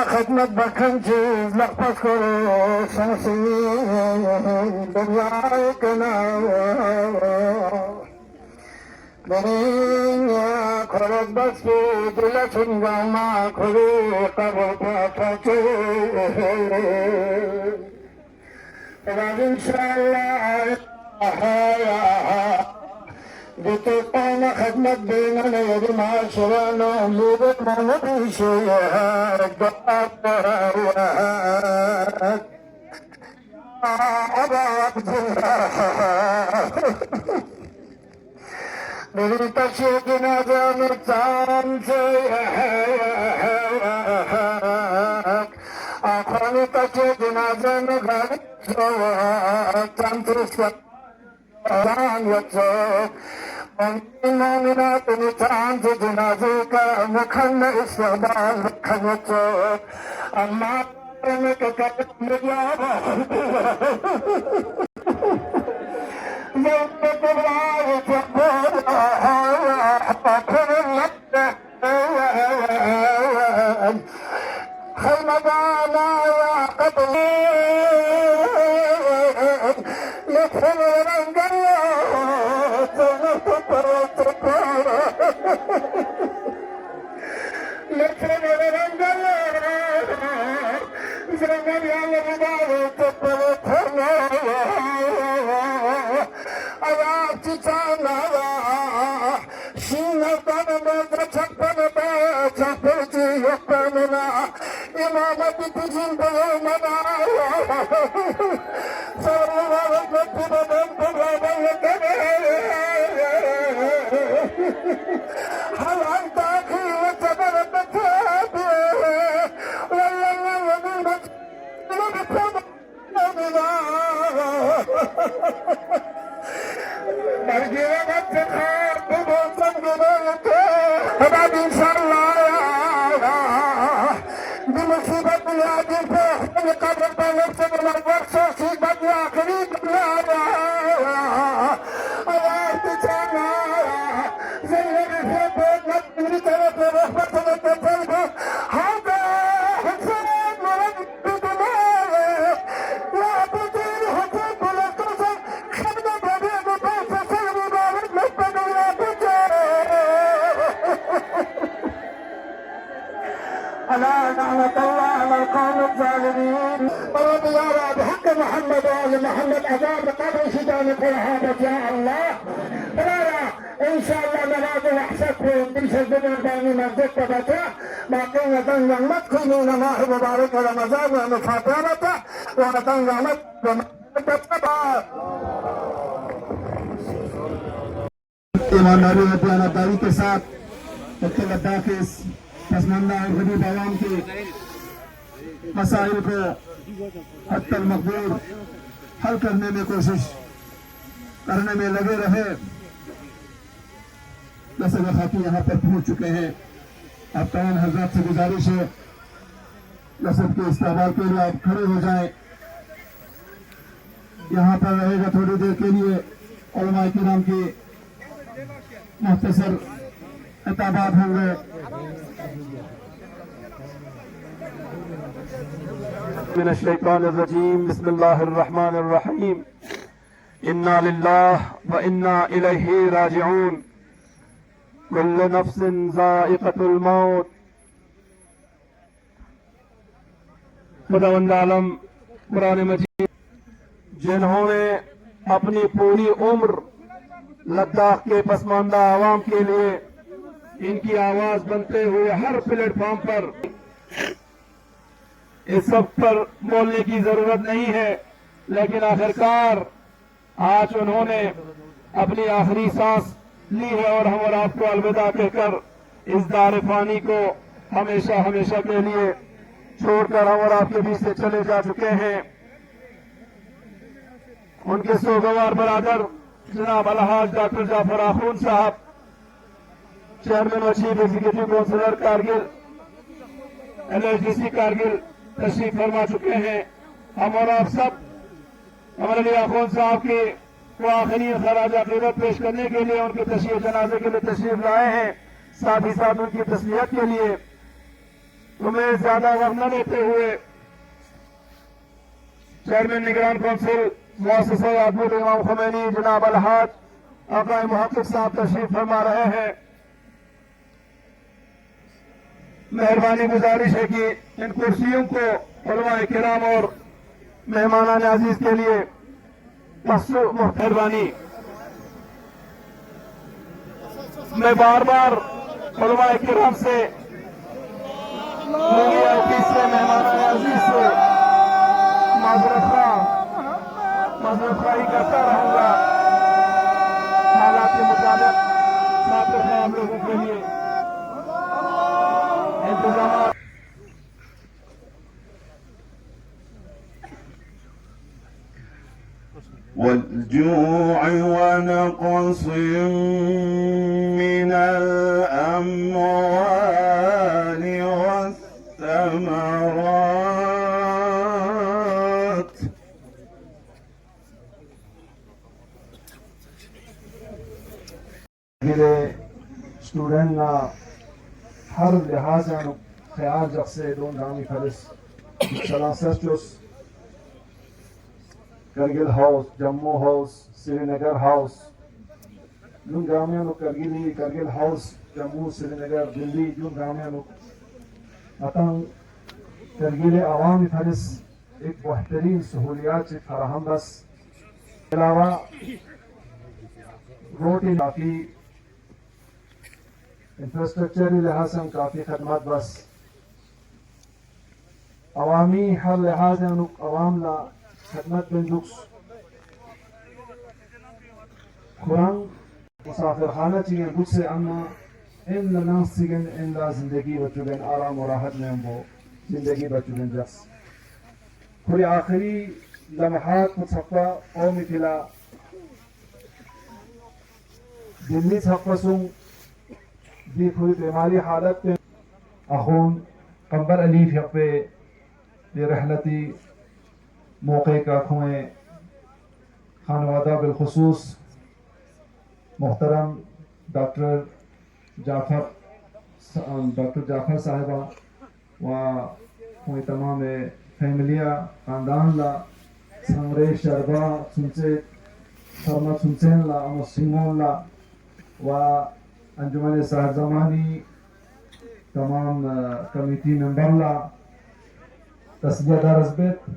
خدمت بخن چیز لحظ کرو شمسی دنیا کنار دنیا خرد بس کی دل چنگاما کھلی قبر پاچے رب انشاءاللہ بیتے قوم خدمت بینن یدی معاشران امیدت من پیشی دعا پرایت ابا عبداللہ میری تشیع جنازہ مرچان سے آخرانی تشیع جنازہ نگھر چانتر سے آران یچو مومنات نچان سے جنازے کا مکھن استعمال رکھن یچو اما میں کہتے مجھا موت قبرائی تقبولا پھر لگتے خیمدانا یا قبلی لکھن رنگل لکھن رنگل زنگل یا لبداوی تقبل تھرنا آیاب چچانا شینتن میں چھپن پہ چھپر چی یقننا امامت تجن پہ منا سروا وقت بدن پرابل کرے ہل انتا کھیل چبر بچے واللہ وزنت لبکم مرجع وقت خواب بوسن گلوتے اباد انشاءاللہ بمصیبت یادی پہ قبر پہ نفس منور سوسیبت آخری دنیا آیات چانا زلر سے بیدت میری طرف رحمت میں تفل حاضر حسین مرد بدمائے یا بطیر حسین بلکہ سے خدمت حبیب پاس سلوی بارد لپن یا بچے ألا لعنة الله على القوم الظالمين ورضي الله بحق محمد وآل محمد أذان قبر شجان فرحابة يا الله فلا إن شاء الله نراد وحسكم بشهد الباني مسجد تبتا باقي يدن يمت كنين الله مبارك رمضان ومفاترة وردن يمت بمتبا ایمانداری و دیانتداری کے ساتھ مکتب لداخ کے پسماندہ اور غریب عوام کے مسائل کو حتی المقدور حل کرنے میں کوشش کرنے میں لگے رہے. جیسے خاتون یہاں پر پہنچ چکے ہیں. آپ تمام حضرات سے گزارش ہے نصب کے استقبال کے لیے آپ کھڑے ہو جائیں. یہاں پر رہے گا تھوڑی دیر کے لیے علماء کرام کی مختصر خطابات ہوں گے. من الشیطان الرجیم بسم اللہ الرحمن الرحیم انا للہ و انا الیہ راجعون کل نفس ذائقۃ الموت. خداوند عالم قرآن مجید جنہوں نے اپنی پوری عمر لداخ کے پسماندہ عوام کے لیے ان کی آواز بنتے ہوئے ہر پلیٹ فارم پر اس وقت پر بولنے کی ضرورت نہیں ہے، لیکن آخرکار آج انہوں نے اپنی آخری سانس لی ہے اور ہم اور آپ کو الوداع کہہ کر اس دار فانی کو ہمیشہ ہمیشہ کے لیے چھوڑ کر ہم اور آپ کے بیچ سے چلے جا چکے ہیں۔ ان کے سوگوار برادر جناب الحاج ڈاکٹر جعفر آخون صاحب، چیئرمین اور chief executive councillor Kargil LHDC Kargil تشریف فرما چکے ہیں۔ ہم اور آپ سب عمر علی آخون صاحب کی کو آخری خراج عقیدت پیش کرنے کے لیے ان کے تشییع جنازے کے لیے تشریف لائے ہیں، ساتھ ہی ساتھ ان کی تسلیت کے لیے۔ تمہیں زیادہ وقت نہ لیتے ہوئے چیئرمین نگران کونسل مؤسسہ یعقوب امام خمینی جناب الحاج آقا محقق صاحب تشریف فرما رہے ہیں۔ مہربانی گزارش ہے کہ ان کرسیوں کو علماء کرام اور مہمانان عزیز کے لیے مہربانی۔ میں بار بار علماء کرام سے مہمانان عزیز سے معذرت خواہی کرتا رہوں گا، حالات کے مطابق خاطر خواہ ہم لوگوں کے لیے انتظامات۔ والجوع ونقص من الأموال والثمرات اسٹوڈنٹ ہر لحاظ خیال جب سے دون دامی فرس سلاسسٹس کرگل ہاؤس، جموں ہاؤس، سری نگر ہاؤس، جن گامیانو کرگل ہاؤس، جموں، سری نگر، دلی، جن گامیانو اتن کرگل عوامی فرس ایک بہترین سہولیات سے فراہم بس علاوہ روڈ کافی انفراسٹرکچری لحاظ سے کافی خدمات بس عوامی ہر لحاظ عوام لا خدمت بندوکس قرآن مسافر خانہ چیئے گھر سے اما ان لناس چیئن ان لا زندگی بچوگن آرام و راحت میں ہم وہ زندگی بچوگن جس کوئی آخری لمحات متصفہ قومی فلا دلی صفحہ سن دی کوئی بیماری حالت پہ اخون قمبر علیف یقوے دی رحلتی موقع کا کھوئیں خانوادہ بالخصوص محترم ڈاکٹر جعفر صاحبہ و کوئی تمام فیملیہ خاندان لا سمرے شربا سنچے فرما سنچین لا مسلمون لا و انجمن صاحب زمانی تمام کمیٹی ممبر لا تسلیہ درز بیت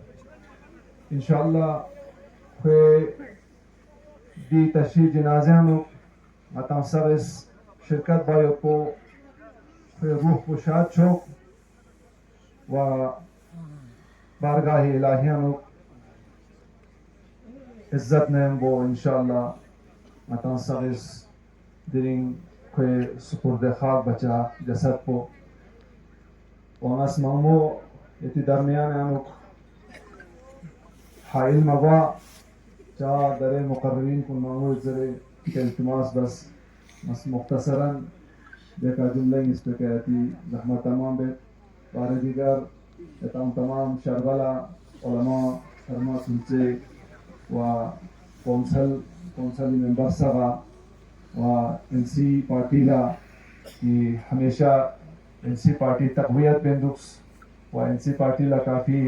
انشاءاللہ کوئی دی تشریح جنازیانو مطان سب اس شرکت بایو کو کوئی روح کو شاد چوک و بارگاہ الہیانو عزت نیم وہ انشاءاللہ مطان سب اس درین کوئی سپرد خواب بچا جسد کو وناس مامو اتی درمیان انو حائل مغوا جا در مقررین کو معمول ذرے التماس بس مختصراً دیکھا جملہ اس پہ کہتی زحمت تمام بیت بارے دیگر تمام شربلا علماء فرما سنچے و کونسل ممبر سبا و انسی پارٹی لا کی ہمیشہ انسی پارٹی تقویت بندوکس و انسی پارٹی لا کافی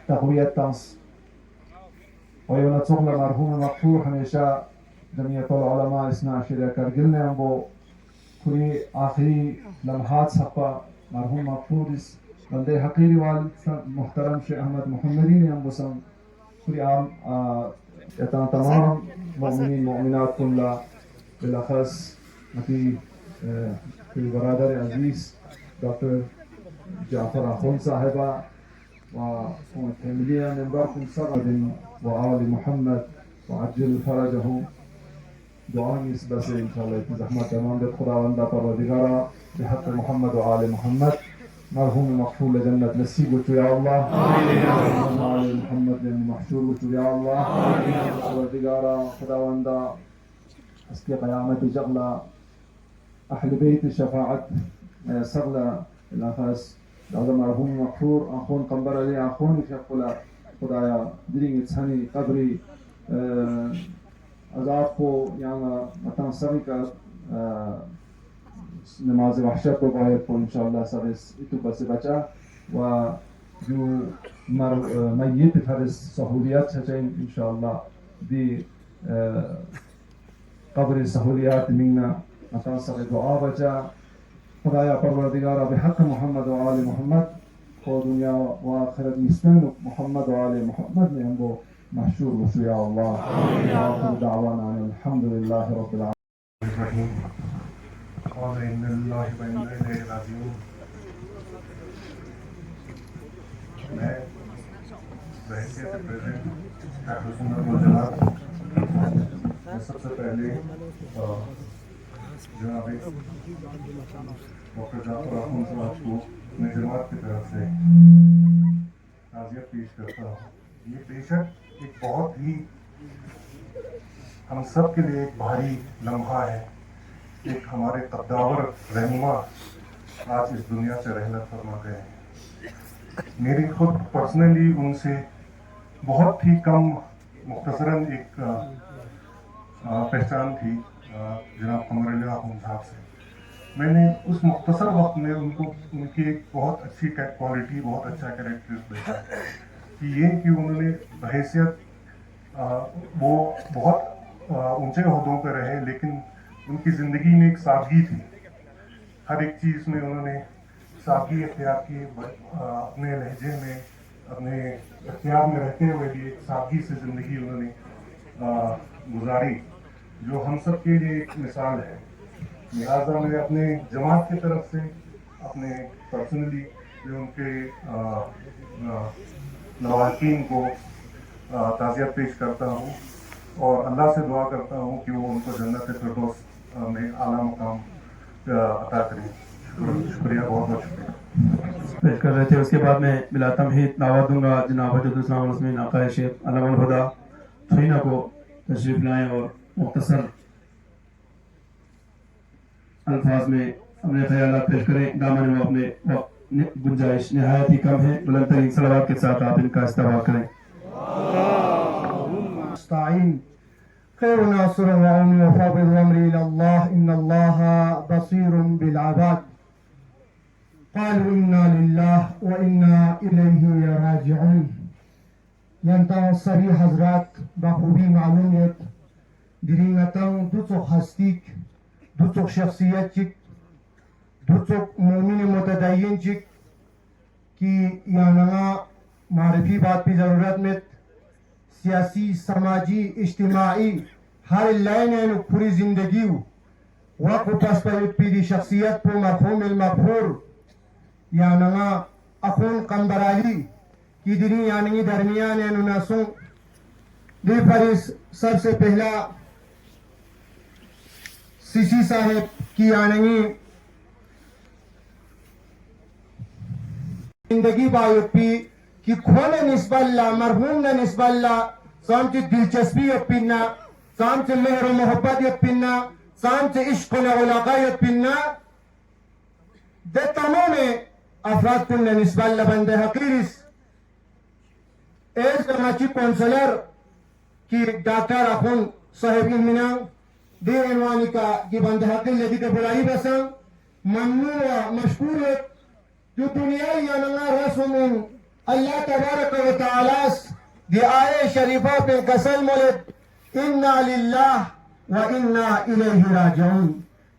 تقویت تانس ويونتسوغ مرحوم مغفور ہمیشہ جمعیت العلماء اثنا عشریہ کرگل نے ہم وہ کوئی آخری لمحات سپا مرحوم مغفور اس بندے حقیری والد محترم شیخ احمد محمدی نے ہم وہ سم کوئی عام تمام مؤمنین مؤمنات کن لا بالاخص متی کوئی برادر عزیز ڈاکٹر جعفر آخون صاحبہ وفاميليا من باكم صغد وآل محمد وعجل فرجهم دعائیں اس بس انشاءاللہ کی زحمت تمام دے خداوندہ پروردگارا بحق محمد وآل محمد مرحوم مغفور لجنت نصیب وچو یا اللہ آل محمد نے محشور وچو یا اللہ پروردگارا خداوندہ اس کی قیامت جغلا اہل بیت شفاعت سغلا الافاس دعوة مرحوم مغفور آخون قنبر علی آخون شفلا خدایا درینگ اتسانی قبری عذاب کو یہاں مطان سبھی کا نماز وحشت کو باہر کو انشاءاللہ سب اس اتوبہ سے بچا و جو میت فرس سہولیات چھچائیں انشاءاللہ دی قبر سہولیات منا مطان سب دعا بچا خدایا پروردگارہ بحق محمد و آل محمد کو دنیا و آخرت مسلم محمد و آل محمد میں ہم کو محشور وشو یا اللہ آخر دعوانا الحمد للہ رب العالمین قال إن الله وإنا إليه راجعون میں بحیثیت پریزنٹ اہل سنت والجماعت میں سب سے پہلے جناب ڈاکٹر جعفر اخون صاحب کو اپنے جماعت کی طرف سے تعزیت پیش کرتا ہوں. یہ بے شک ایک بہت ہی ہم سب کے لیے ایک بھاری لمحہ ہے. ایک ہمارے قداور رہنما آج اس دنیا سے رحلت فرما گئے ہیں. میری خود پرسنلی ان سے بہت ہی کم مختصراً ایک پہچان تھی جناب قمر علی اخون صاحب سے. میں نے اس مختصر وقت میں ان کو ان کی ایک بہت اچھی کوالٹی بہت اچھا کریکٹر دیکھا کہ یہ کہ انہوں نے بحیثیت وہ بہت اونچے عہدوں پہ رہے لیکن ان کی زندگی میں ایک سادگی تھی. ہر ایک چیز میں انہوں نے سادگی اختیار کی. اپنے لہجے میں اپنے اختیار میں رہتے ہوئے بھی ایک سادگی سے زندگی انہوں نے گزاری جو ہم سب کے لیے ایک مثال ہے. لہٰذا میں اپنے جماعت کی طرف سے اپنے پرسنلی جو ان کے لواحقین کو تعزیت پیش کرتا ہوں اور اللہ سے دعا کرتا ہوں کہ وہ ان کو جنت فردوس میں اعلیٰ مقام عطا کریں. شکریہ, بہت بہت شکریہ پیش کر رہے تھے. اس کے بعد میں بلا تمہید دعوت دوں گا جناب حجت الاسلام والمسلمین آقا شیخ علامہ الہدیٰ چھوئینہ کو تشریف لائیں اور مختصر الفاظ میں اپنے خیالات پیش کریں. دامن میں اپنے وقت گنجائش نہایت ہی کم ہے. بلند ترین صلوات کے ساتھ آپ ان کا استقبال کریں. استعين خير ناصر وعون وفاضل أمري إلى الله إن الله بصير بالعباد قالوا إنا لله وإنا إليه راجعون. ينتهى الصريح حضرات بخوبی معلومیت درینگتاں دوچوک ہستیک دوچوک شخصیت چک دوچوک مومن متدین چک کی یانگا معرفی بات پی ضرورت میں سیاسی سماجی اجتماعی ہر لائن پوری زندگی وقت پس پر پیری شخصیت پو مرحوم المغفور یانگا اخون قنبرالی کی دنی یانگی درمیان ناسوں دی پریس سب سے پہلا سیسی صاحب کی یانگی زندگی بایوپی کی کھونے نسبت اللہ مرحوم نے نسبت اللہ سامچ دلچسپی اپنا سامچ مہر و محبت اپنا سامچ عشق و علاقہ اپنا دے تمام افراد کن نسبت اللہ بندے حقیرس ایس جماعتی کونسلر کی ڈاکٹر اخون صاحب امنا دے عنوانی کا کی بندے حقیر لدی کے بلائی بسن ممنون و مشکور جو دنیا یانگا رسم اللہ تبارک و تعالی دی آئے شریفہ پہ قسم مولد انا للہ و انا الیہ راجعون.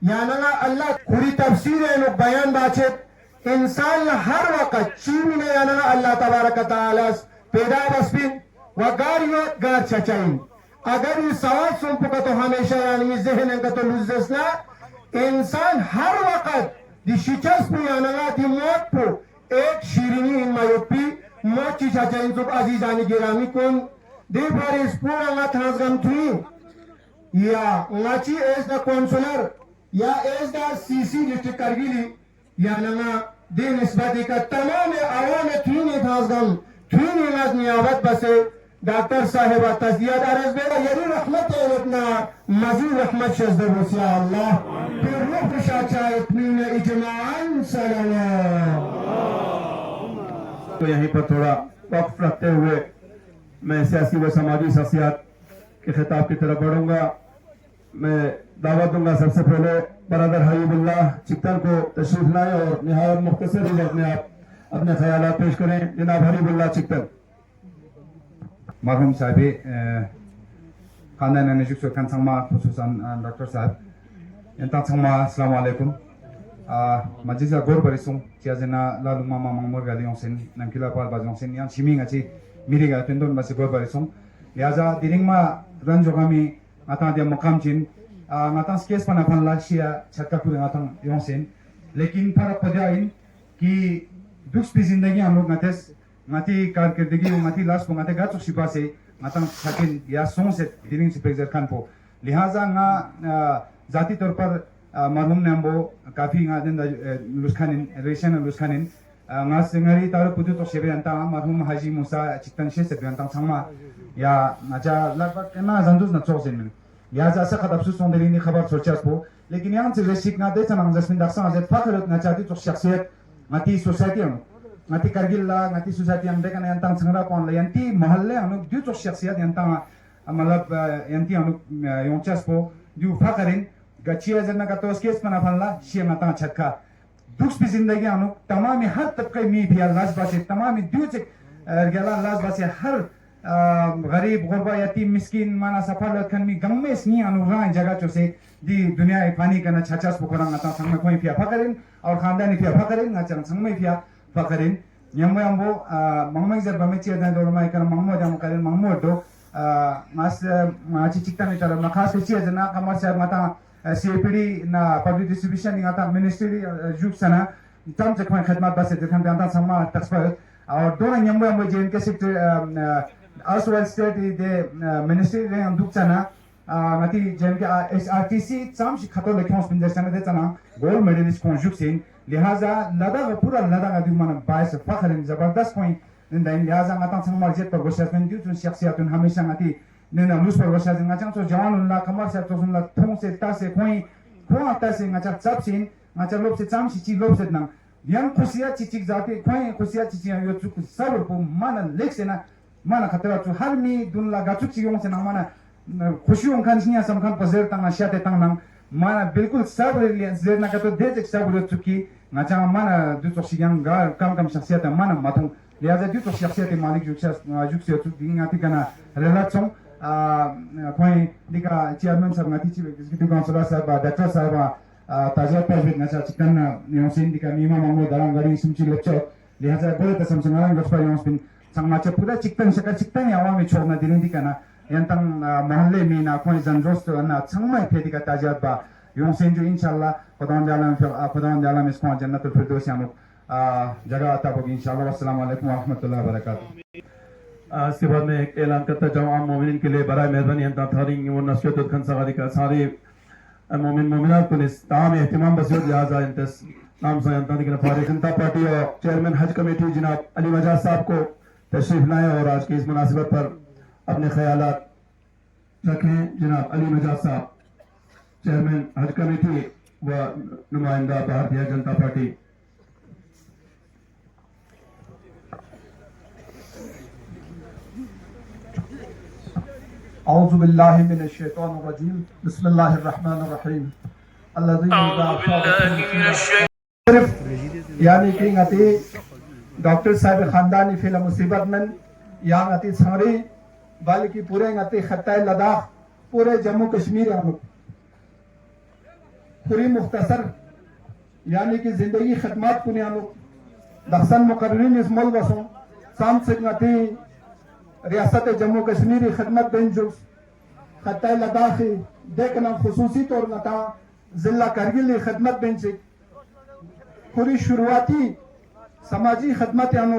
یعنی اللہ پوری تفسیر ہے بیان باچت انسان ہر وقت چیمی نے یعنی اللہ تبارک و تعالی پیدا بسپن و گار چچائن. اگر یہ سوال سن پکا تو ہمیشہ یعنی ذہن کا تو لزسنا انسان ہر وقت دی شکست پہ یعنی دی موت پہ ایک شیرینی ان مایوپی موچی چاچا انتوب عزیزانی گرامی کن دی بارش پورا نت ہزگم تھی یا ناچی ایز دا کونسولر یا as the C C district کرگیلی یا نما دی نسبتی کا تمام عوام تھینی ہزگم تھینی ناز نیابت بسے ڈاکٹر صاحبہ تصدیاد عرض بے یری رحمت اتنا مزید رحمت شزد بسیا اللہ پھر روح شاچا اتنین اجماعاً سلام. تو یہیں پر تھوڑا وقف رکھتے ہوئے میں سیاسی و سماجی شخصیات کے خطاب کی طرف بڑھوں گا. میں دعوت دوں گا سب سے پہلے برادر حبیب اللہ چکتن کو تشریف لائیں اور نہایت مختصر وقت میں آپ اپنے خیالات پیش کریں. جناب حبیب اللہ چکتن. مرحوم صاحبی خاندان نجیب سلطان سنگما خصوصاً ڈاکٹر صاحب انتان سنگما السلام علیکم. مجلس غور برسوں چیازنا لالو ماما مامور گالیوں سن نمکیلا پال بازوں سن یان شیمینگ اچھی میری گا تندون بس غور برسوں لہذا دیرنگ ما رنجو گامی آتا دیا مقام چین آتا سکیس پنا پھن لاشیا چھکا پورے آتا یوں سن لیکن فرق پجائن کہ دوس پی زندگی ہم لوگ نتیس ngati karkerdegi ngati las ko ngati gatsuk sipase ngatang sakin ya song se dining supervisor khan po lihaza nga zati tor par marhum ne ambo kafi nga den luskhanin ration luskhanin nga singari tar pudu to sebe anta marhum haji musa chiktan she se anta sangma ya naja lagbak na zanduz na chok sin ya za sa khadab su son delini khabar sochas po lekin yan se resik na de tamang zasmin daksa azet fakhrut na chati to shakhsiyat ngati society ngati kargil la ngati society am dekana yantang sangra pon la yanti mahalle anu du to shakhsiyat yantang malab yanti anu yonchas po du fakarin gachia janna ka tos kes pana phanla shi ngata chakka duks bi zindagi anu tamami har tabqai mi bhi las base tamami du chek gala las base har غریب غربا یتیم مسکین مانا سفر کن می گم میں سنی انو ران جگہ چو سے دی دنیا پانی کنا چھچاس پکران اتا سنگ میں کوئی پیا فکرین اور خاندانی پیا فکرین نچن سنگ میں پیا فکرین یمو یمو ممای زر بمچی دن دولما کنا ممو دم کرین ممو دو ماس ماچی چکتا می تر مخاص چی جنا کمر سے متا سی پی ڈی نا پبلک ڈسٹریبیوشن نگا تا منسٹری جوب سنا تم سے کوئی خدمات بس دکھن دان سما تکسپر اور دو یمو یمو جن کے sector as well state the ministry le anduk chana ngati jem ke SRTC cham shi khato lekhons bin jasana de chana gold medalist konjuk sin lihaza lada pura lada ga du mana bais fakhrin zabardast point din lihaza ngata sang marjet par goshas men du shakhsiyatun hamesha ngati nena lus par goshas ngachang so jawan la kamar sa to sun la thong se ta se koi ko ata se ngachak chap sin ngachak lop se cham shi chi lop se nang yang khusia chi chi zati koi khusia chi chi yo chu sabr po mana leksena mana khatera chu har mi dun la gachuk chi yong se na mana khushiyon khan sniya sam khan pazer tang na shate tang nang mana bilkul sabr le zer na kato de sabr chu ki na cha mana du to sigang ga kam shakhsiyat mana matung lihaza du to shakhsiyat malik juk se chu ding ati kana relation koi dika chairman sab ngati chi executive councilor sab doctor sahab tajat pajit na cha chikan yong sin dika mima mammo darang gari simchi lecture lihaza gol ta sam sangarang gospa yong spin Sangmacha pura chiktan shaka chiktan yawa mi chorna dirin dikana yantang mahalle mi na koi zanjos to na changmai phedi ka tajat ba yong senju inshallah Khudawan jalam isko jannatul firdaus yamu jagah ata hogi inshallah. Wassalamu alaikum wa rahmatullahi wa barakatuh. اس کے بعد میں ایک اعلان کرتا جاؤں عام مومنین کے لیے برائے مہربانی انتا تھارنگ و نصیحت الکھن سغادی کا سارے مومن مومنات کو اس تمام اہتمام بسیط لہذا انتس نام سے انتا دیکھنا فارغ جنتا پارٹی اور چیئرمین حج کمیٹی جناب علی مجاز صاحب کو تشریف لائیں اور آج کی اس مناسبت پر اپنے خیالات رکھیں. جناب علی مجاز صاحب چیئرمین حج کمیٹی و نمائندہ بھارتیہ جنتا پارٹی. اعوذ باللہ من الشیطان الرجیم بسم اللہ الرحمن الرحیم یعنی کہ ngati ڈاکٹر صاحب خاندانی فی مصیبت من یا ngati سنگری بلکہ پورے ngati خطہ لداخ پورے جموں کشمیر ہم پوری مختصر یعنی کہ زندگی خدمات کنی ہم دخصن مقررین اس ملک وسوں سام سے ngati ریاست جموں کشمیری خدمت بنجوز خطہ لداخی دیکھنا خصوصی طور نتا ضلع کرگلی خدمت بنچک پوری شروعاتی سماجی خدمت یانو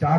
4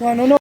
No, no, no.